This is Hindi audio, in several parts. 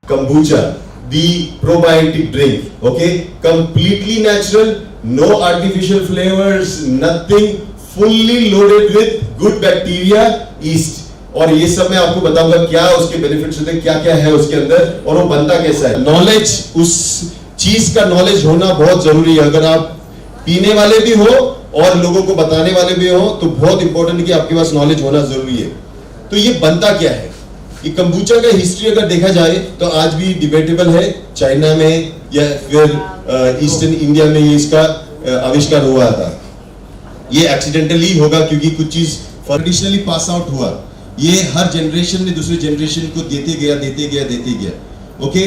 Kombucha, the probiotic drink, okay? Completely natural, no artificial flavors, nothing, fully loaded with good bacteria, yeast. और ये सब मैं आपको बताऊंगा क्या उसके बेनिफिट्स होते हैं, क्या क्या है उसके अंदर और वो बनता कैसा है। नॉलेज, उस चीज का नॉलेज होना बहुत जरूरी है। अगर आप पीने वाले भी हो और लोगों को बताने वाले भी हो तो बहुत इंपॉर्टेंट है कि आपके पास नॉलेज होना जरूरी है। तो ये बनता क्या है, ये कंबूचा का हिस्ट्री अगर देखा जाए तो आज भी डिबेटेबल है। चाइना में या फिर ईस्टर्न इंडिया में ये इसका आविष्कार हुआ था। ये एक्सीडेंटली होगा क्योंकि कुछ चीज ट्रेडिशनली पास आउट हुआ। ये हर जनरेशन ने दूसरे जनरेशन को देते गया। ओके,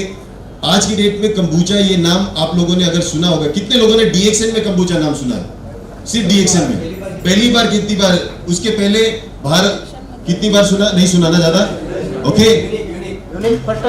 आज की डेट में कंबूचा ये नाम आप लोगों ने अगर सुना होगा, कितने लोगों ने डीएक्सएन में कंबूचा नाम सुना है? सिर्फ डीएक्सएन में पहली बार, कितनी बार? उसके पहले बाहर कितनी बार सुना? नहीं सुना ना ज्यादा। ओके,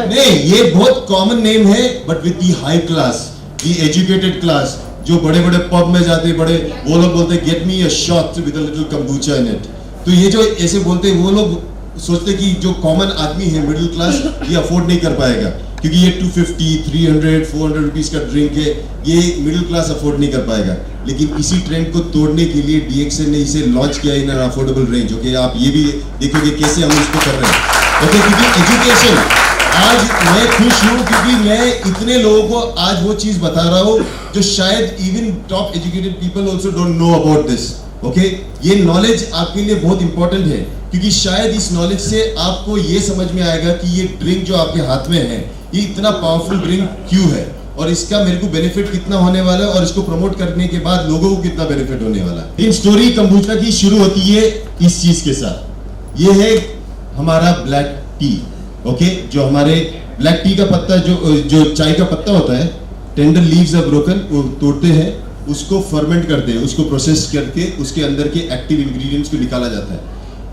नहीं, ये बहुत कॉमन नेम है but with the high class, the educated class, जो बड़े बड़े पब में जाते बड़े, वो लोग बोलते get me a shot with a little kombucha in it. तो ये जो ऐसे बोलते वो लोग सोचते कि जो कॉमन आदमी है मिडिल क्लास ये अफोर्ड नहीं कर पाएगा क्योंकि ये 250, 300, 400 रुपीस का ड्रिंक है, ये मिडिल क्लास अफोर्ड नहीं कर पाएगा। लेकिन इसी ट्रेंड को तोड़ने के लिए डीएक्सएन ने इसे लॉन्च किया in an affordable range. Okay, आप ये भी देखोगे कैसे हम इसको कर रहे हैं। ओके, क्योंकि एजुकेशन, आज मैं खुश हूँ क्योंकि मैं इतने लोगों को आज वो चीज बता रहा हूँ जो शायद even top educated people also don't know about this. Okay, ये नॉलेज आपके लिए बहुत इंपॉर्टेंट है क्योंकि शायद इस नॉलेज से आपको ये समझ में आएगा कि ये ड्रिंक जो आपके हाथ में है ये इतना पावरफुल ड्रिंक क्यों है और इसका मेरे को बेनिफिट कितना होने वाला है और इसको प्रमोट करने के बाद लोगों को कितना बेनिफिट होने वाला है। इन स्टोरी कंबूचा की शुरू होती है इस चीज के साथ। ये है हमारा ब्लैक टी। ओके, जो हमारे ब्लैक टी का पत्ता, जो चाय का पत्ता होता है, टेंडर लीव्स आर ब्रोकन, वो तोड़ते हैं, उसको फर्मेंट करते हैं, उसको प्रोसेस करके उसके अंदर के एक्टिव इंग्रेडिएंट्स को निकाला जाता है।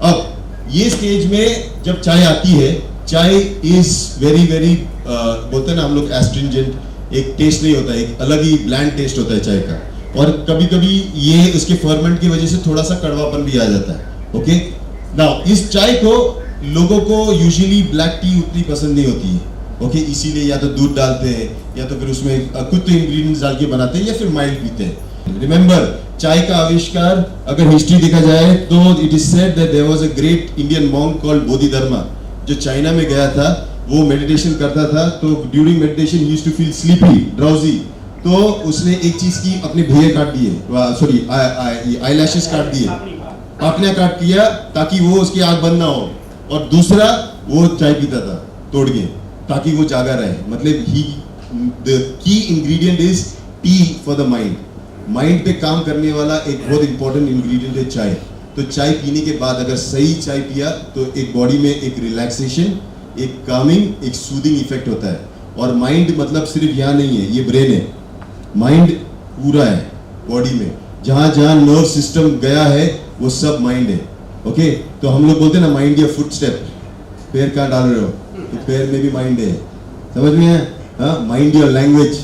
अब ये स्टेज में जब चाय आती है, चाय इज वेरी वेरी बोलते हैं ना हम लोग एस्ट्रिंजेंट, एक टेस्ट नहीं होता है, एक अलग ही ब्लैंड टेस्ट होता है चाय का, और कभी कभी ये उसके फर्मेंट की वजह से थोड़ा सा कड़वापन भी आ जाता है। ओके, नाउ इस चाय को लोगों को यूजुअली ब्लैक टी उतनी पसंद नहीं होती है। ओके, इसीलिए या तो दूध डालते हैं या तो फिर उसमें कुछ तो इंग्रेडिएंट्स डाल के बनाते हैं या फिर माइल्ड पीते हैं। रिमेंबर, चाय का आविष्कार अगर हिस्ट्री देखा जाए तो it is said that there was a great Indian monk called Bodhidharma, जो चाइना में गया था, वो मेडिटेशन करता था, तो during meditation he used to feel sleepy, drowsy, तो उसने एक चीज की, अपने भैया काट दिए, सॉरी आईलैशेस काट दिए, अपने काट किया ताकि वो उसकी आंख बंद ना हो, और दूसरा वो चाय पीता था तोड़ के ताकि वो जागा रहे। मतलब he the key ingredient is tea for the mind. Mind पे काम करने वाला एक बहुत इंपॉर्टेंट इंग्रेडिएंट है चाय। तो चाय पीने के बाद अगर सही चाय पिया तो एक बॉडी में एक रिलैक्सेशन, एक कामिंग, एक सूदिंग इफेक्ट होता है। और माइंड मतलब सिर्फ यहाँ नहीं है, ये ब्रेन है, माइंड पूरा है बॉडी में, जहाँ जहाँ नर्व सिस्टम गया है वो सब माइंड है। ओके, तो हम लोग बोलते हैं ना माइंड या फुटस्टेप, पैर कहाँ डाल रहे हो तो पैर में भी माइंड है, समझ में है? हाँ, माइंड योर लैंग्वेज,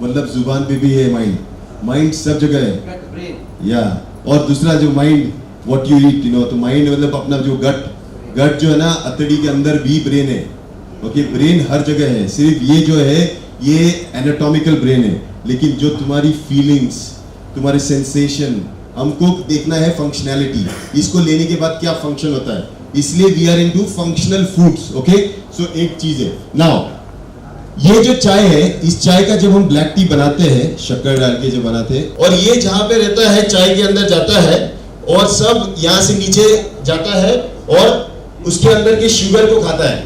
मतलब जुबान पे भी है माइंड, माइंड सब जगह है या। और दूसरा जो माइंड, व्हाट यू ईट, तो माइंड मतलब अपना जो गट जो है ना, अतड़ी के अंदर भी ब्रेन है। ओके, ब्रेन हर जगह है, सिर्फ ये जो है ये एनाटॉमिकल ब्रेन है, लेकिन जो तुम्हारी फीलिंग्स, तुम्हारे सेंसेशन, हमको देखना है फंक्शनैलिटी, इसको लेने के बाद क्या फंक्शन होता है, इसलिए we are into functional foods. Okay, so एक चीज है। नाउ ये जो चाय है, इस चाय का जब हम ब्लैक टी बनाते हैं, शक्कर डाल के जो बनाते हैं, और ये जहां पे रहता है चाय के अंदर जाता है और सब यहाँ से नीचे जाता है और उसके अंदर के शुगर को खाता है,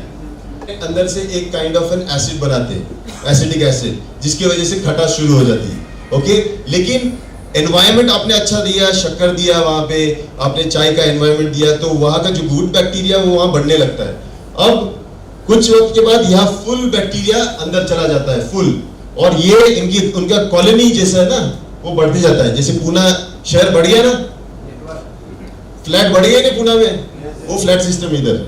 अंदर से एक काइंड ऑफ एन एसिड बनाते हैं, एसिडिक एसिड, जिसकी वजह से खटास शुरू हो जाती है। ओके, लेकिन एनवायरनमेंट आपने अच्छा दिया, शक्कर दिया, वहां पे आपने चाय का एनवायरनमेंट दिया, तो वहां का जो गुड बैक्टीरिया वो वहां बढ़ने लगता है। अब कुछ वक्त के बाद यहाँ फुल बैक्टीरिया अंदर चला जाता है, फुल, और ये उनका कॉलोनी जैसा है ना, वो बढ़ते जाता है। जैसे पूना शहर बढ़ गया ना, फ्लैट बढ़ गया ना पूना में, वो फ्लैट सिस्टम इधर,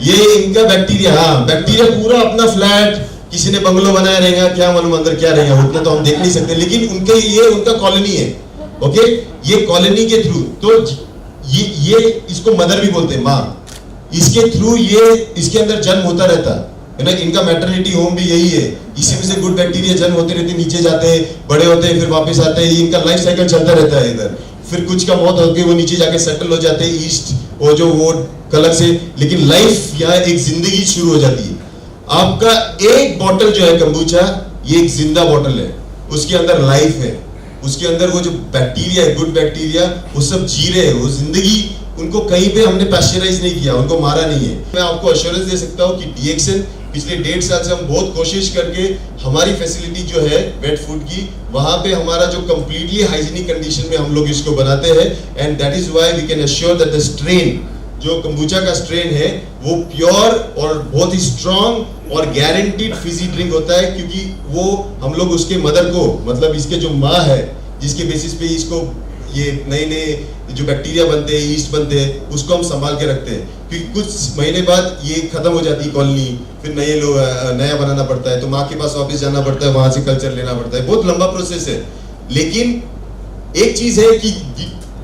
ये इनका बैक्टीरिया, हाँ, बैक्टीरिया पूरा अपना फ्लैट, किसी ने बंगलो बनाया रहेगा, क्या मालूम अंदर क्या रहेगा, उतना तो हम देख नहीं सकते, लेकिन उनके ये उनका कॉलोनी है। ओके, ये कॉलोनी के थ्रू, तो ये इसको मदर भी बोलते हैं, माँ, इसके थ्रू ये इसके अंदर जन्म होता रहता, है ना, इनका मैटरनिटी होम भी यही है, इसी में से गुड बैक्टीरिया जन्म होते रहते, नीचे जाते हैं, बड़े होते हैं, फिर वापस आते हैं, इनका लाइफ साइकिल चलता रहता है इधर। फिर कुछ का मौत होकर वो नीचे जाके सेटल हो जाते हैं ईस्ट, वो जो वो कलर से, लेकिन लाइफ यहाँ एक जिंदगी शुरू हो जाती है। आपका एक बॉटल जो है कंबूचा, ये एक जिंदा बॉटल है, उसके अंदर लाइफ है, उसके अंदर वो जो बैक्टीरिया है, गुड बैक्टीरिया, वो सब जी रहे हैं, वो जिंदगी, उनको कहीं पे हमने पैस्चराइज नहीं किया, उनको मारा नहीं है। मैं आपको अश्योरेंस दे सकता हूँ कि डीएक्सन पिछले 1.5 साल से हम बहुत कोशिश करके हमारी फैसिलिटी जो है वेट फूड की, वहां पे हमारा जो कंप्लीटली हाइजीनिक कंडीशन में हम लोग इसको बनाते हैं, and that is why we can assure that the strain, जो कंबूचा का स्ट्रेन है, वो प्योर और बहुत ही स्ट्रॉन्ग और गारंटीड फिजी ड्रिंक होता है, क्योंकि वो हम लोग उसके मदर को, मतलब इसके जो माँ है, जिसके बेसिस पे इसको ये नए नए जो बैक्टीरिया बनते हैं, ईस्ट बनते हैं, उसको हम संभाल के रखते हैं, क्योंकि कुछ महीने बाद ये खत्म हो जाती है कॉलोनी, फिर नए लोग नया बनाना पड़ता है, तो माँ के पास वापस जाना पड़ता है, वहां से कल्चर लेना पड़ता है, बहुत लंबा प्रोसेस है। लेकिन एक चीज है कि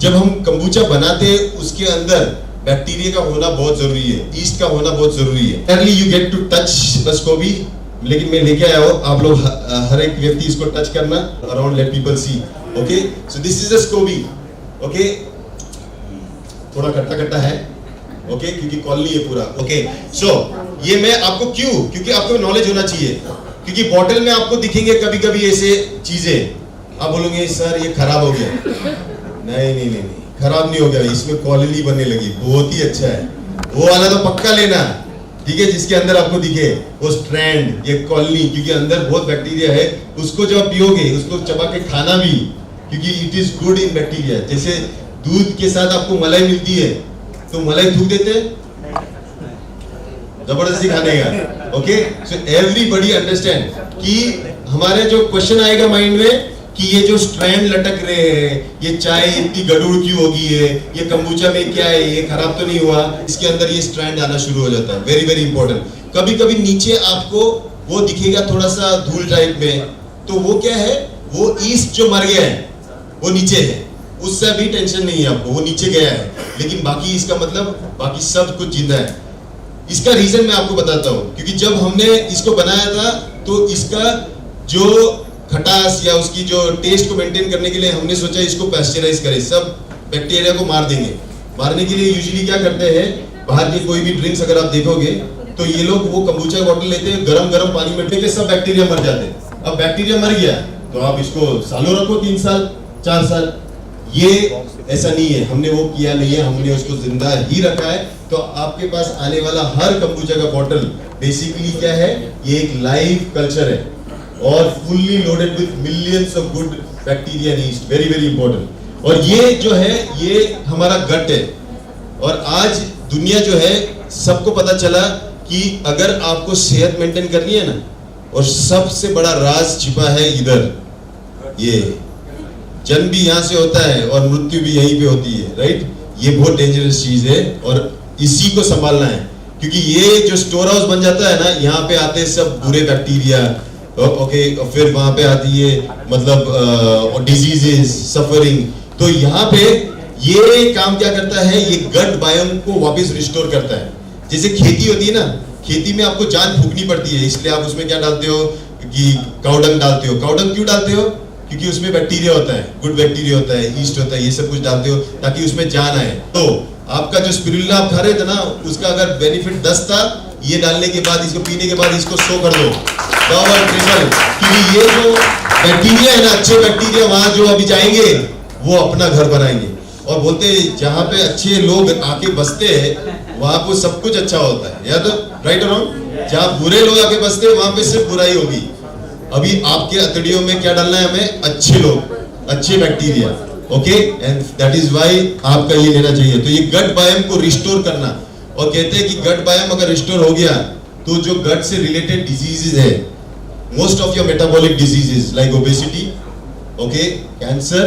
जब हम कंबूचा बनाते हैं, उसके अंदर बैक्टीरिया का होना बहुत जरूरी है, ईस्ट का होना बहुत जरूरी है। Early you get to touch the scoby, लेकिन मैं लेके आया हूँ, आप लोग हर एक व्यक्ति इसको टच करना, around let people see. Okay, so this is the Scobee. Okay, थोड़ा खट्टा खट्टा है, ओके, क्योंकि कॉलोनी है पूरा। ओके, सो ये मैं आपको क्योंकि आपको नॉलेज होना चाहिए, क्योंकि बॉटल में आपको दिखेंगे कभी कभी ऐसे चीजें, आप बोलोगे सर ये खराब हो गया। नहीं नहीं नहीं, खराब नहीं हो गया, इसमें कॉलोनी बनने लगी, बहुत ही अच्छा है। वो वाला तो पक्का लेना, ठीक है, जिसके अंदर आपको दिखे वो स्ट्रैंड, ये कॉलोनी, क्योंकि अंदर बहुत बैक्टीरिया है, उसको जब पियोगे, उसको चबा के खाना भी, क्योंकि it is good in bacteria. जैसे दूध के साथ आपको मलाई मिलती है, तो मलाई थूक देते हैं जबरदस्ती खाने का। ओके, सो एवरीबॉडी अंडरस्टैंड कि हमारे जो क्वेश्चन आएगा माइंड में कि ये जो स्ट्रैंड लटक रहे हैं, ये चाय इतनी गड़ूड़ क्यों होगी है, ये कंबूचा में क्या है, ये खराब तो नहीं हुआ, इसके अंदर ये स्ट्रैंड आना शुरू हो जाता है। Very very important. कभी कभी नीचे आपको वो दिखेगा थोड़ा सा धूल टाइप में, तो वो क्या है, वो ईस्ट जो मर गया है वो नीचे है, उससे भी टेंशन नहीं है आपको, वो नीचे गया है, लेकिन बाकी इसका मतलब बाकी सब कुछ जिंदा है। इसका रीजन मैं आपको बताता हूँ, क्योंकि जब हमने इसको बनाया था, तो इसका जो खटास या उसकी जो टेस्ट को मेंटेन करने के लिए हमने सोचा इसको पैस्चराइज करें, सब बैक्टीरिया को मार देंगे। मारने के लिए यूजुअली क्या करते हैं, बाहर के कोई भी ड्रिंक्स अगर आप देखोगे, तो ये लोग वो कंबूचा बॉटल लेते हैं, गरम पानी में डाल के सब बैक्टीरिया मर जाते हैं। अब बैक्टीरिया मर गया तो आप इसको सालों रखो, 3 साल 4 साल, ये ऐसा नहीं है, हमने वो किया नहीं है, हमने उसको जिंदा ही रखा है। तो आपके पास आने वाला हर कंबूचा का बॉटल बेसिकली क्या है, ये एक लाइव कल्चर है और fully loaded with millions of good bacteria and yeast, very very important. और ये जो है, ये हमारा गट है, और आज दुनिया जो है, सबको पता चला कि अगर आपको सेहत मेंटेन करनी है ना, और सबसे बड़ा राज छिपा है इधर, ये जन्म भी यहाँ से होता है और मृत्यु भी यहीं पे होती है, राइट। ये बहुत डेंजरस चीज है और इसी को संभालना है, क्योंकि ये जो स्टोर हाउस बन जाता है ना, यहाँ पे आते हैं सब बुरे बैक्टीरिया, ओके, और फिर वहां पे आती है मतलब डिजीजेस, सफरिंग। तो यहाँ पे ये काम क्या करता है, ये गट बायोम को वापस रिस्टोर करता है। जैसे खेती होती है ना, खेती में आपको जान फूकनी पड़ती है, इसलिए आप उसमें क्या डालते हो कि काउडंग डालते हो। काउडंग क्यों डालते हो, क्योंकि उसमें बैक्टीरिया होता है, गुड बैक्टीरिया होता है, ईस्ट होता है, ये सब कुछ डालते हो ताकि उसमें जान आए। तो आपका जो स्पिरुलिना आप खा रहे थे ना, उसका अगर बेनिफिट 10 था, ये डालने के बाद, इसको पीने के बाद इसको 100 कर दो, क्योंकि ये जो बैक्टीरिया है ना, अच्छे बैक्टीरिया वहां जो अभी जाएंगे, वो अपना घर बनाएंगे। और बोलते हैं जहाँ पे अच्छे लोग आके बसते हैं, वहां पे सब कुछ अच्छा होता है, या तो राइट और रॉन्ग। जहाँ बुरे लोग आके बसते हैं, वहां पे सिर्फ बुराई होगी। अभी आपके अतड़ियों में क्या डालना है हमें, अच्छे लोग, अच्छे bacteria, okay, and that is why आपका ये लेना चाहिए। तो ये गट बायोम को रिस्टोर करना, और कहते हैं कि गट बायोम अगर रिस्टोर हो गया, तो जो गट से रिलेटेड डिजीजेस है, most of your metabolic diseases like obesity, okay, cancer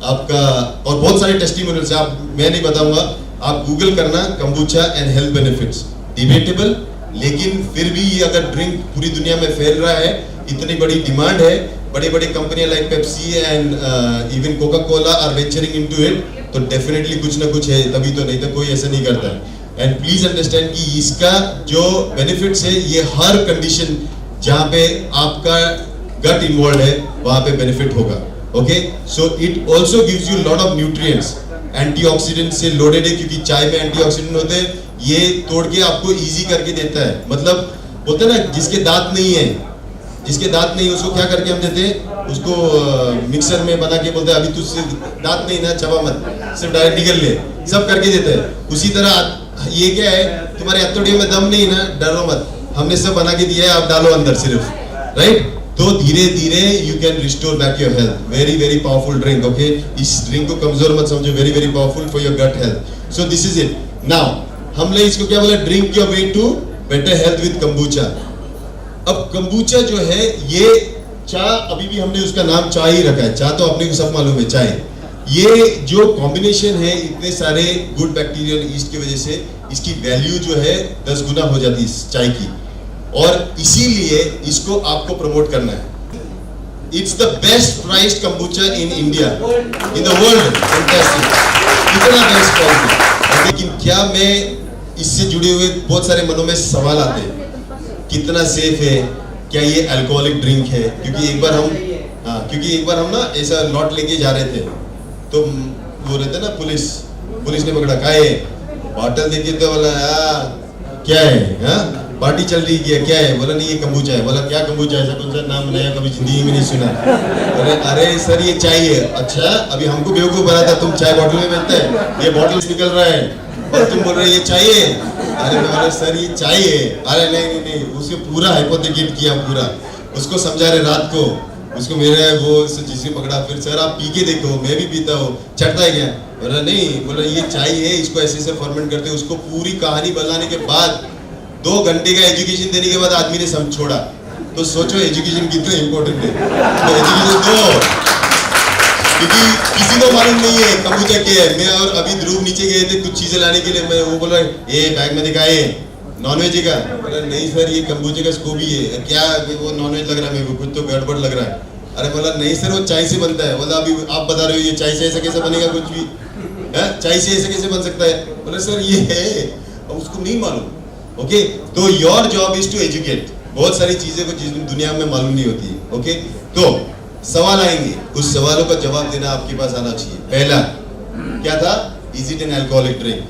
आपका, और बहुत सारे टेस्टिमोनियल्स आप, मैं नहीं बताऊंगा, आप गूगल करना kombucha and health benefits, debatable, लेकिन फिर भी ये अगर ड्रिंक पूरी दुनिया में फैल रहा है, इतनी बड़ी डिमांड है, बड़े बड़े कंपनियां like Pepsi and even Coca Cola are venturing into it, तो डेफिनेटली कुछ ना कुछ है, तभी तो, नहीं तो कोई ऐसा नहीं करता है। एंड प्लीज अंडरस्टैंड कि इसका जो बेनिफिट्स है ये हर कंडीशन जहां पे आपका गट इन्वॉल्व है वहां पे बेनिफिट होगा. Okay, so it also gives you lot of nutrients. Antioxidant से लोडेड है क्योंकि चाय में एंटीऑक्सीडेंट होते हैं. ये तोड़ के आपको इजी करके देता है. मतलब बोलते हैं ना जिसके दांत नहीं है, जिसके दांत नहीं उसको क्या करके हम देते हैं, उसको मिक्सर में बना के बोलते हैं अभी तुझसे दांत नहीं ना, चबा मत, सिर्फ डायरेक्ट निकल ले, सब करके देते हैं. उसी तरह ये क्या है, तुम्हारे हथौड़ियों में दम नहीं ना, डरो मत, हमने सब बना के दिया है, आप डालो अंदर सिर्फ. राइट, तो धीरे धीरे you can restore back your health. Very very powerful drink. Okay, इस ड्रिंक को कमजोर मत समझो, very very powerful for your gut health. So this is it. Now हमने इसको क्या बोला, drink your way to better health with kombucha. अब कंबूचा जो है ये चाय, अभी भी हमने उसका नाम चाय ही रखा है. चाय तो अपने को सब मालूम है, चाय. ये जो कॉम्बिनेशन है इतने सारे गुड बैक्टीरियल ईस्ट की वजह से इसकी वैल्यू जो है 10 गुना हो जाती है इस चाय की. और इसीलिए इसको आपको प्रमोट करना है. It's the best priced kombucha in India, in the world. Fantastic, इतना बेस्ट क्वालिटी. लेकिन क्या मैं इससे जुड़े हुए बहुत सारे मनों में सवाल आते हैं, कितना सेफ है, क्या ये अल्कोहलिक ड्रिंक है? क्योंकि एक बार हम ना ऐसा लॉट लेके जा रहे थे, तो वो रहते ना पुलिस ने पकड़ा, क्या है बॉटल देखिए, तो बोला क्या है, हाँ पार्टी चल रही है, क्या है? बोला नहीं ये कंबूचा है. बोला क्या कंबूचा है, ऐसा कौन सा नाम नया कभी जिंदगी में नहीं सुना. बोले अरे सर ये चाय है. अच्छा, अभी हमको बेवकूफ बना था, तुम चाय बॉटल में बेचते हैं, ये बॉटल निकल रहा है और तुम बोल रहे ये चाय है. अरे मैं बोला सर ये चाय है. अरे नहीं, उसको पूरा हाइपोथेटिक किया, पूरा उसको समझा रहे. रात को उसको मेरे वो जिसे पकड़ा, फिर सर आप पी के देखो, मैं भी पीता हूँ, चढ़ता है क्या? बोला नहीं. बोला ये चाय है, इसको ऐसे फर्मेंट करते हैं. उसको पूरी कहानी बताने के बाद 2 घंटे का एजुकेशन देने के बाद आदमी ने समझ छोड़ा. तो सोचो एजुकेशन कितना इंपॉर्टेंट है. तो एजुकेशन दो, क्योंकि किसी को मालूम नहीं है कंबूचा क्या है. मैं और अभी ध्रुव नीचे गए थे कुछ चीजें लाने के लिए, मैं वो बोल रहा है ये बैग में दिखाए नॉनवेज का. बोला नहीं सर ये कंबूचे का स्कोप ही है. क्या वो नॉनवेज लग रहा है मेरे को, कुछ तो गड़बड़ लग रहा है. अरे बोला नहीं सर वो चाय से बनता है. बोला अभी आप बता रहे हो ये चाय से ऐसा कैसे बनेगा, कुछ भी चाय से ऐसा कैसे बन सकता है? बोला सर ये है, अब उसको नहीं मालूम. ओके, तो your job is to educate. बहुत सारी चीजें को दुनिया में मालूम नहीं होती है. ओके, तो सवाल आएंगे, उस सवालों का जवाब देना आपके पास आना चाहिए. पहला क्या था, is it an alcoholic drink?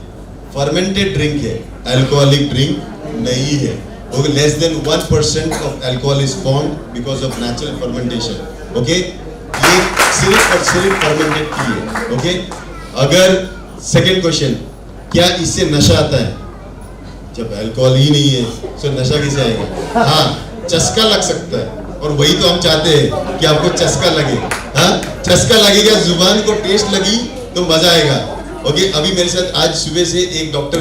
Fermented drink है, अल्कोहलिक ड्रिंक नहीं है. Okay, less than 1% of alcohol is formed because of natural fermentation. Okay, ये सिर्फ और सिर्फ फर्मेंटेड की है. ओके, अगर सेकेंड क्वेश्चन, क्या इससे नशा आता है? जब अल्कोहल ही नहीं है तो नशा कैसे आएगा? हाँ, चस्का लग सकता है, और वही तो हम चाहते हैं कि आपको चस्का लगे. हाँ, चस्का लगेगा, जुबान को टेस्ट लगी तो मजा आएगा. ओके, अभी मेरे साथ आज सुबह से एक डॉक्टर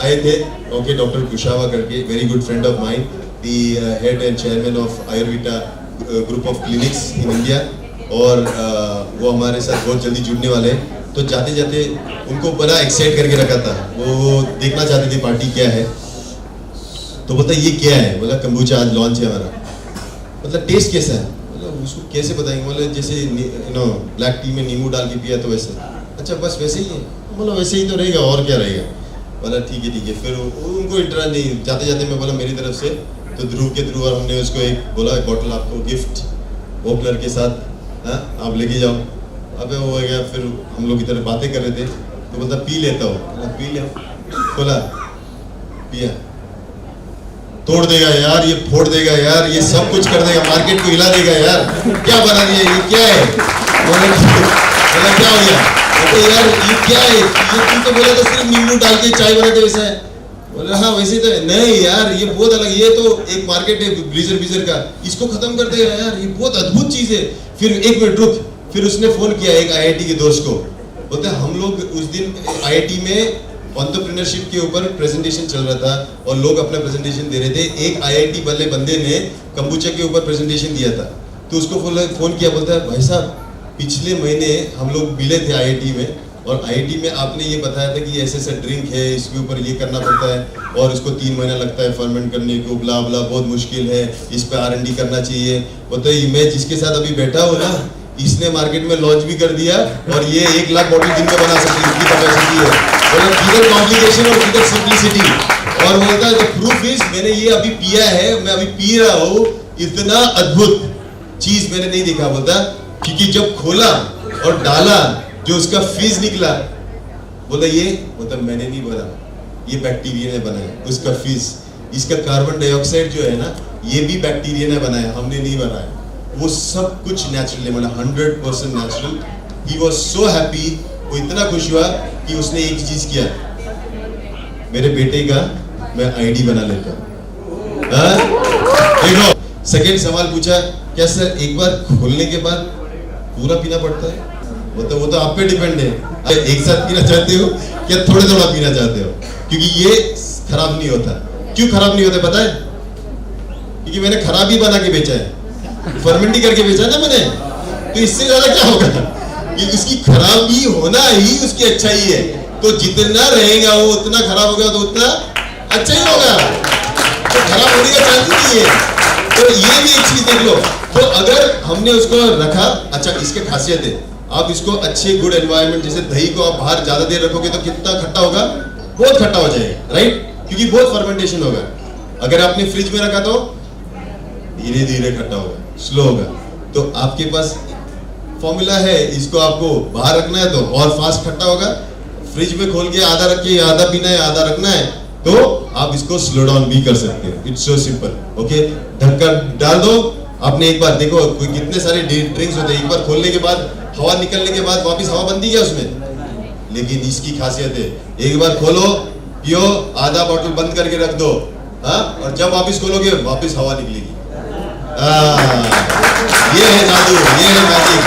आए थे. ओके, डॉक्टर कुशावा करके, very good friend of mine, the head and chairman of Ayurveda group of clinics in India. और वो हमारे साथ बहुत जल्दी जुड़ने वाले हैं. तो जाते जाते उनको बड़ा एक्साइट करके रखा था, वो देखना चाहते थे पार्टी क्या है. तो बोलता ये क्या है? बोला कंबूचा आज लॉन्च है हमारा. मतलब टेस्ट कैसा है? मतलब उसको कैसे बताएंगे? बोले जैसे ब्लैक टी में नींबू डाल के पिया तो वैसे. अच्छा बस वैसे ही है? बोला वैसे ही तो रहेगा, और क्या रहेगा. बोला ठीक है. फिर उनको इंटरेस्ट नहीं. जाते जाते मैं बोला मेरी तरफ से, तो ध्रुव के थ्रू और हमने उसको एक बोला बॉटल आपको गिफ्ट ओपनर के साथ, हाँ आप लेके जाओ. अबे वो हो गया. फिर हम लोग इधर बातें कर रहे थे, तो बोलता पी लेता हूँ. पी ले. बोला पिया. तोड़ देगा यार, ये फोड़ देगा यार, ये सब कुछ कर देगा, मार्केट को हिला देगा यार, क्या बना दिया, ये क्या है? बोला क्या हो गया? तो यार ये क्या है? ये तुम तो बोला था सिर्फ नींबू डाल के चाय बनाते वैसा है. बोला हाँ वैसे तो नहीं यार, ये बहुत अलग, ये तो एक मार्केट है ब्रीजर का, इसको खत्म कर देगा यार, ये बहुत अद्भुत चीज है. फिर एक मिनट रुक. फिर उसने फोन किया एक आईआईटी के दोस्त को. बोलते हम लोग उस दिन आईआईटी में एंटरप्रेन्योरशिप के ऊपर प्रेजेंटेशन चल रहा था और लोग अपना प्रेजेंटेशन दे रहे थे. एक आईआईटी वाले बंदे ने कंबूचा के ऊपर प्रेजेंटेशन दिया था. तो उसको फोन किया. बोलता है भाई साहब पिछले महीने हम लोग मिले थे आईआईटी में, और आईआईटी में आपने ये बताया था कि ऐसे ऐसा ड्रिंक है, इसके ऊपर ये करना पड़ता है और इसको 3 महीना लगता है फर्मेंट करने को, ब्ला ब्ला, बहुत मुश्किल है, इस पे R&D करना चाहिए. बोलता है मैं जिसके साथ अभी बैठा हूँ ना, इसने मार्केट में लॉन्च भी कर दिया और ये 1 लाख बॉटल दिन में बना सकती है, इसकी कैपेसिटी है. बोला किधर कॉम्प्लिकेशन और किधर सिंप्लिसिटी। और बोलता है प्रूफ इज मैंने ये अभी पिया है, मैं अभी पी रहा हूँ, इतना अद्भुत चीज मैंने नहीं देखा। बोलता क्योंकि जब खोला और डाला जो उसका फीस निकला, बोला ये मतलब मैंने नहीं बना, ये बैक्टीरिया ने बनाया उसका फीस। इसका कार्बन डाइऑक्साइड जो है ना, ये भी बैक्टीरिया ने बनाया, हमने नहीं बनाया। वो सब कुछ नेचुरल है, मतलब 100% natural. He was so happy, वो इतना खुश हुआ कि उसने एक चीज किया, मेरे बेटे का मैं आईडी बना लेता हूं। देखो सेकेंड सवाल पूछा, क्या सर एक बार खोलने के बाद पूरा पीना पड़ता है? वो तो आप पे डिपेंड है, एक साथ पीना चाहते हो क्या थोड़ा थोड़ा पीना चाहते हो? क्योंकि ये खराब नहीं होता। क्यों खराब नहीं होता पता है? क्योंकि मैंने खराब ही बना के बेचा है, फर्मेंटी करके बेचा ना मैंने। तो इससे ज्यादा क्या होगा कि उसकी खराबी होना ही उसकी अच्छाई है। तो जितना रहेगा वो उतना खराब होगा तो उतना अच्छा ही होगा, तो खराब होने का चांस नहीं है। तो ये भी एक चीज देख लो। तो अगर हमने उसको रखा, अच्छा इसके खासियत है, आप इसको अच्छे गुड एनवायरनमेंट, जैसे दही को आप बाहर ज्यादा देर रखोगे तो कितना खट्टा होगा, बहुत खट्टा हो जाएगा, राइट? क्योंकि बहुत फर्मेंटेशन होगा। अगर आपने फ्रिज में रखा तो धीरे धीरे खट्टा होगा, स्लो होगा। तो आपके पास फॉर्मूला है, इसको आपको बाहर रखना है तो और फास्ट खट्टा होगा। फ्रिज में खोल के आधा रख के आधा पीना है, आधा रखना है, तो आप इसको स्लो डाउन भी कर सकते हो। It's so simple. ओके, ढक्कन डाल दो। आपने एक बार देखो कोई कितने सारे ड्रिंक्स होते हैं, एक बार खोलने के बाद हवा निकलने के बाद वापस हवा बनती है उसमें। लेकिन इसकी खासियत है, एक बार खोलो पियो, आधा बोतल बंद करके रख दो, हाँ, और जब वापस खोलोगे वापस हवा निकलेगी। ये है जादू, ये है मैजिक,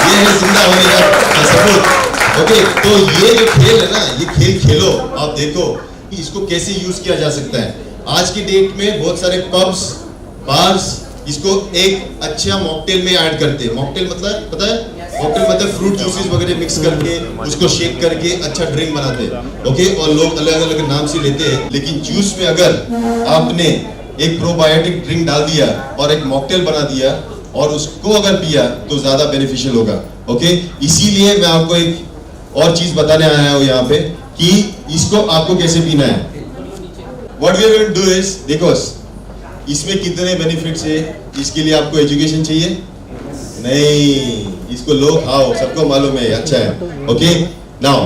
ये है जिंदा होने का सबूत। ओके, तो ये जो खेल है ना, ये खेल खेलो, आप देखो कि इसको कैसे यूज किया जा सकता है। आज की डेट में बहुत सारे पब्स, बार्स इसको एक अच्छा मॉकटेल में ऐड करते हैं। मॉकटेल मतलब पता है? मॉकटेल मतलब फ्रूट जूसेस वगैरह मिक्स करके उसको शेक करके अच्छा ड्रिंक बनाते हैं। ओके, और लोग अलग अलग नाम से लेते हैं। लेकिन जूस में अगर आपने एक प्रोबायोटिक ड्रिंक डाल दिया और एक मॉकटेल बना दिया और उसको अगर पिया तो ज्यादा बेनिफिशियल होगा। ओके, इसीलिए मैं आपको एक और चीज बताने आया हूं यहाँ पे कि इसको आपको कैसे पीना है। What we will do is, देखो इसमें कितने बेनिफिट्स है, इसके लिए आपको एजुकेशन चाहिए नहीं, इसको लो खाओ, सबको मालूम है अच्छा है। ओके, नाउ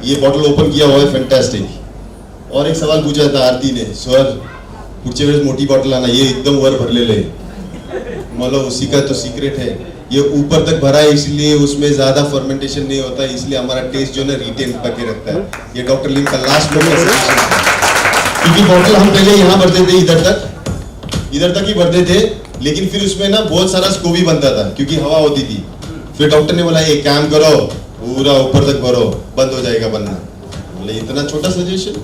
ये बॉटल ओपन किया हुआ है, फैंटास्टिक। और एक सवाल पूछा था आरती ने, सर पुढच्या वेळेस मोटी बॉटल आना, ये एकदम वर भरलेले, मतलब उसी का तो सीक्रेट है, ये ऊपर तक भरा है इसलिए उसमें ज्यादा फर्मेंटेशन नहीं होता है, इसलिए हमारा टेस्ट जो है ना रिटेन करके रखता है। ये डॉक्टर लिम का लास्ट में क्योंकि बॉटल हम पहले यहाँ भरते थे, इधर तक ही भरते थे, लेकिन फिर उसमें ना बहुत सारा स्कोबी बनता था क्योंकि हवा होती थी। फिर डॉक्टर ने बोला एक काम करो, पूरा ऊपर तक भरो, बंद हो जाएगा बनना। बोले इतना छोटा सजेशन,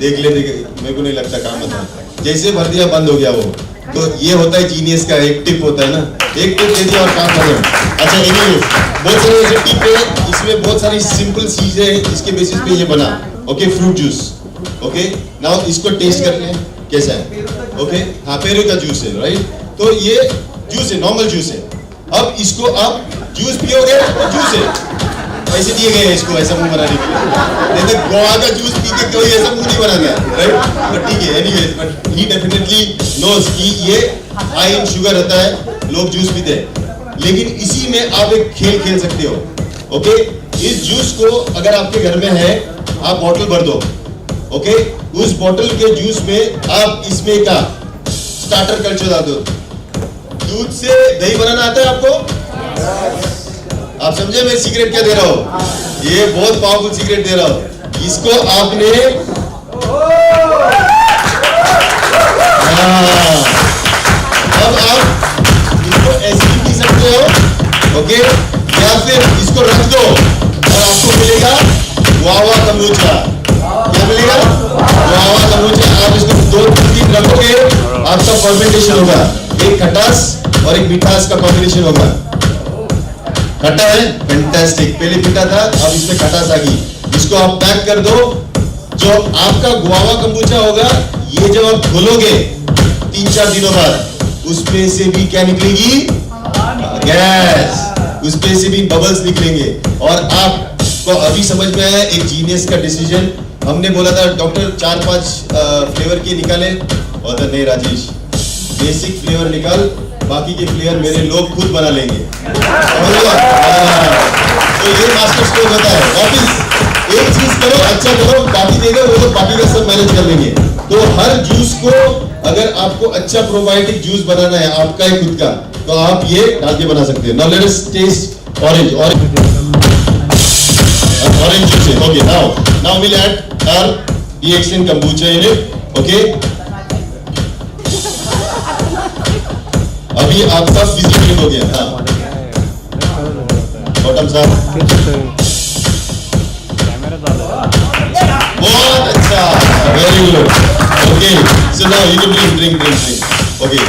देख ले, मेरे को नहीं लगता काम आता। जैसे भर दिया बंद हो गया वो। तो ये होता है जीनियस का एक टिप होता है ना, एक टिप दे दिया और काम खत्म। अच्छा एनीवेज, बहुत सारे ऐसे टिप है, इसमें बहुत सारी सिंपल चीजें हैं जिसके बेसिस पे ये बना। Okay, fruit juice. Okay, now इसको टेस्ट कर लें कैसा है। ओके, हाँ पेरू का जूस है, राइट? तो ये जूस है, नॉर्मल जूस है। अब इसको आप जूस पियोगे तो जूस है, पैसे दिए गए हैं इसको ऐसा मुंह बनाने के लिए, नहीं तो गोवा का जूस पी के कोई ऐसा मुंह नहीं बनाता, राइट? बट ठीक है, anyways, but he definitely knows कि ये हाई इन शुगर रहता है, लोग जूस पीते हैं। लेकिन इसी में आप एक खेल खेल सकते हो। ओके, इस जूस को अगर आपके घर में है, आप बॉटल भर दो। ओके, उस बॉटल के जूस में आप इसमें का स्टार्टर कल्चर डाल दो। दूध से दही बनाना आता है आपको? आप समझे मैं सीक्रेट क्या दे रहा हूं? ये बहुत पावरफुल सीक्रेट दे रहा हूं। इसको आपने अब आप इसको ऐसे भी पी सकते हो। ओके, या फिर इसको रख दो और आपको मिलेगा गुआवा कम्बुचा। क्या मिलेगा? Guava kombucha. आप इसको 2-3 दिन रखोगे, आपका फर्मेंटेशन होगा, एक खटास और एक मिठास का कॉम्बिनेशन होगा। खट्टा है, फैंटास्टिक। पहले मीठा था, अब इसमें खटास आ गई। इसको आप पैक कर दो। जो आपका गुआवा कम्बुचा होगा, ये जब आप खोलोगे 3-4 दिनों बाद, उसमें से भी क्या निकलेगी? गैस। उसमें से भी बबल्स निकलेंगे और आप उसको अभी समझ में आया एक जीनियस का डिसीजन। हमने बोला था डॉक्टर 4-5 फ्लेवर के निकाले, और नहीं राजेश, बेसिक फ्लेवर निकाल, बाकी के फ्लेवर मेरे लोग खुद बना लेंगे। तो ये मास्टर स्ट्रोक होता है। वापिस एक चीज करो, अच्छा करो, बाकी देगा वो लोग बाकी का सब मैनेज कर लेंगे। तो हर जूस को अगर आपको अच्छा प्रोबायोटिक जूस बनाना है आपका ही खुद का, तो आप ये डाल के बना सकते हैं। Now let us taste orange juice. Okay, now we'll add our DXN kombucha in it. Okay. अभी आपका फिजिकल हो गया। हाँ, बॉटम साहब बहुत अच्छा, very good. Okay, so now you can drink. Okay,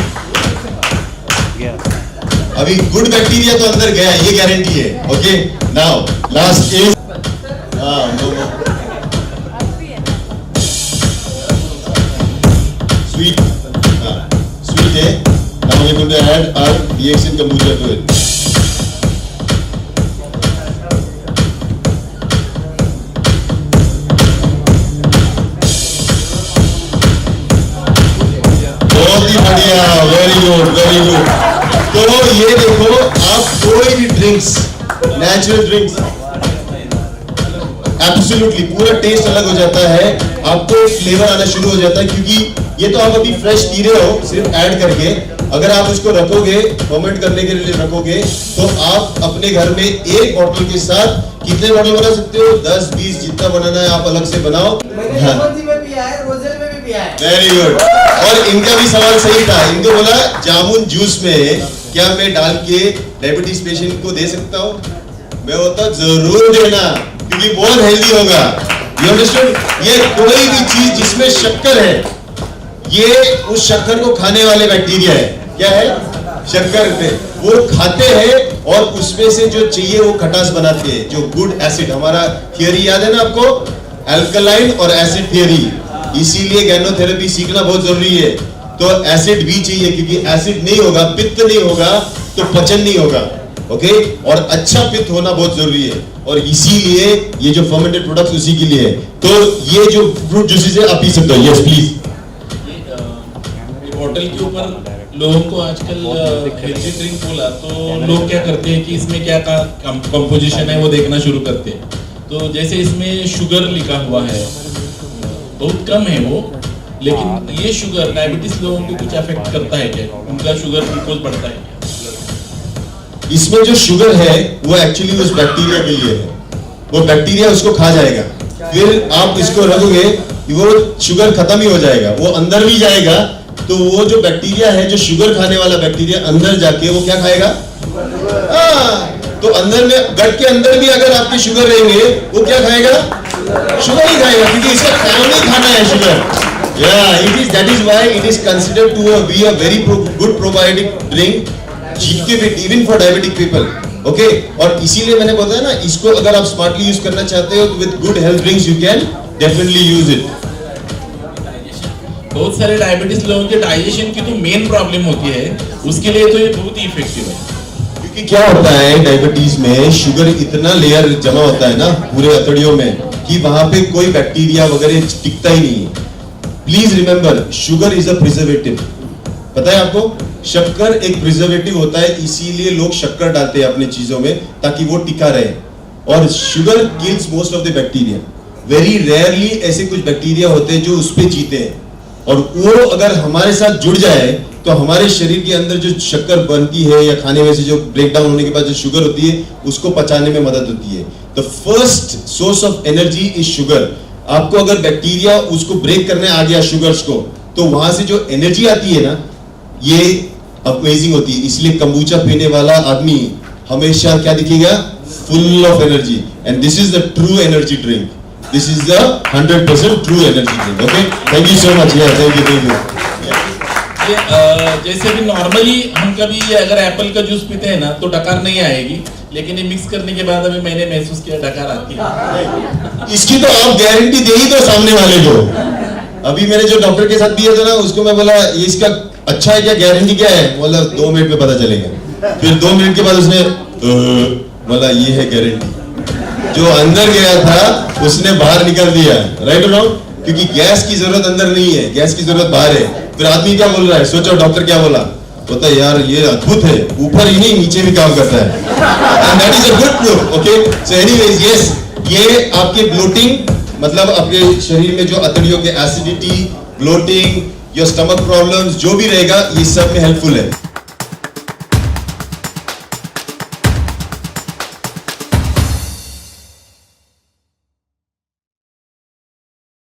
अभी गुड बैक्टीरिया तो अंदर गया, ये गारंटी है। Okay, now last is sweet. Sweet है। Now we going to add our DXN kombucha to it. बहुत ही बढ़िया, वेरी गुड, वेरी गुड। तो ये देखो, आप कोई भी ड्रिंक्स, नेचुरल ड्रिंक्स, एब्सोल्युटली पूरा टेस्ट अलग हो जाता है, आपको फ्लेवर आना शुरू हो जाता है। क्योंकि ये तो आप अभी फ्रेश पी रहे हो सिर्फ ऐड करके, अगर आप उसको रखोगे फर्मेंट करने के लिए रखोगे, तो आप अपने घर में एक बॉटल के साथ कितने बॉटल बना सकते हो? 10-20 जितना बनाना है आप अलग से बनाओ। Very good. और इनका भी सवाल सही था, इनको बोला जामुन जूस में क्या मैं डाल के डायबिटीज पेशेंट को दे सकता हूँ? मैं बोलता जरूर देना, क्योंकि बहुत हेल्दी होगा। You understand? ये कोई भी चीज जिसमें शक्कर है, ये उस शक्कर को खाने वाले बैक्टीरिया है। क्या है? शक्कर पे वो खाते हैं और उसमें से जो चाहिए वो खटास बनाते हैं, जो गुड एसिड। हमारा थियरी याद है ना आपको, अल्कलाइन और एसिड थियरी। इसीलिए गैनोथेरेपी सीखना बहुत जरूरी है। तो एसिड भी चाहिए, क्योंकि एसिड नहीं होगा, पित्त नहीं होगा, तो पचन नहीं होगा। ओके, और अच्छा पित्त होना बहुत जरूरी है, और इसीलिए ये जो फर्मेंटेड प्रोडक्ट्स उसी के लिए है। तो ये जो फ्रूट जूसेस है आप पी सकते हो। Yes please. बॉटल के ऊपर लोगों को आजकल हेल्दी ड्रिंक बोला तो लोग क्या करते हैं कि इसमें क्या कंपोजिशन है वो देखना शुरू करते हैं। तो जैसे इसमें शुगर लिखा हुआ है, बहुत कम है वो, लेकिन ये शुगर डायबिटीज लोगों को कुछ अफेक्ट करता है क्या? उनका शुगर ग्लूकोज बढ़ता है क्या? इसमें जो शुगर है वो एक्चुअली उस बैक्टीरिया के लिए है, वो बैक्टीरिया उसको खा जाएगा। फिर आप इसको रखोगे, वो शुगर खत्म ही हो जाएगा, वो अंदर भी जाएगा। तो वो जो बैक्टीरिया है, जो शुगर खाने वाला बैक्टीरिया, अंदर जाके वो क्या खाएगा? तो अंदर में, गट के अंदर भी अगर आपके शुगर रहेंगे, वो क्या खाएगा? शुगर ही खाएगा, क्योंकि इसका काम नहीं खाना है sugar. It is, that is why it is considered to be a very good probiotic drink, even for diabetic people. Okay? और इसीलिए मैंने बताया ना, इसको अगर आप स्मार्टली यूज करना चाहते हो, with good health drinks you can definitely use it. बहुत सारे डायबिटीज लोगों के डाइजेशन की तो मेन प्रॉब्लम होती है, उसके लिए तो ये बहुत ही इफेक्टिव है। क्योंकि क्या होता है डायबिटीज में, शुगर इतना लेयर जमा होता है ना पूरे अतड़ियों में, कि वहां पे कोई बैक्टीरिया वगैरह टिकता ही नहीं है। Please remember, sugar is a preservative. पता है आपको, शक्कर एक प्रिजर्वेटिव होता है, इसीलिए लोग शक्कर डालते हैं अपने चीजों में ताकि वो टिका रहे। और sugar kills most of the bacteria. Very rarely ऐसे कुछ बैक्टीरिया होते हैं जो उस पे जीते हैं, और वो अगर हमारे साथ जुड़ जाए तो हमारे शरीर के अंदर जो शक्कर बनती है या खाने में से जो ब्रेक डाउन होने के बाद जो शुगर होती है, उसको पचाने में मदद होती है। The first source of energy is sugar. आपको अगर बैक्टीरिया उसको ब्रेक करने आ गया शुगर्स को, तो वहां से जो एनर्जी आती है ना, ये अमेजिंग होती है। इसलिए कंबूचा पीने वाला आदमी हमेशा क्या दिखेगा? Full of energy. And this is the true energy drink. This is the 100% true energy drink. Okay? Thank you so much. Yeah, thank you. जैसे कि नॉर्मली हम कभी अगर एप्पल का जूस पीते हैं ना, तो डकार नहीं आएगी, लेकिन ये मिक्स करने के बाद अभी मैंने महसूस किया डकार आती है। इसकी तो आप गारंटी दे ही दो सामने वाले को। अभी मैंने जो डॉक्टर के साथ पिया था ना, उसको मैं बोला ये इसका अच्छा है क्या, गारंटी क्या है? बोला 2 मिनट में पता चलेगा। फिर 2 मिनट के बाद उसने बोला ये है गारंटी। जो अंदर गया था उसने बाहर निकल दिया, राइट और रॉन्ग? क्योंकि गैस की जरूरत अंदर नहीं है, गैस की जरूरत बाहर है। फिर आदमी क्या बोल रहा है, सोचो डॉक्टर क्या बोला, बोलता है यार ये अद्भुत है, ऊपर ही नहीं नीचे भी काम करता है। And that is a good proof, okay? So anyways, yes, ये आपके ब्लोटिंग मतलब आपके शरीर में जो अतड़ियों के acidity, bloating, your stomach problems जो भी रहेगा, ये सब में हेल्पफुल है।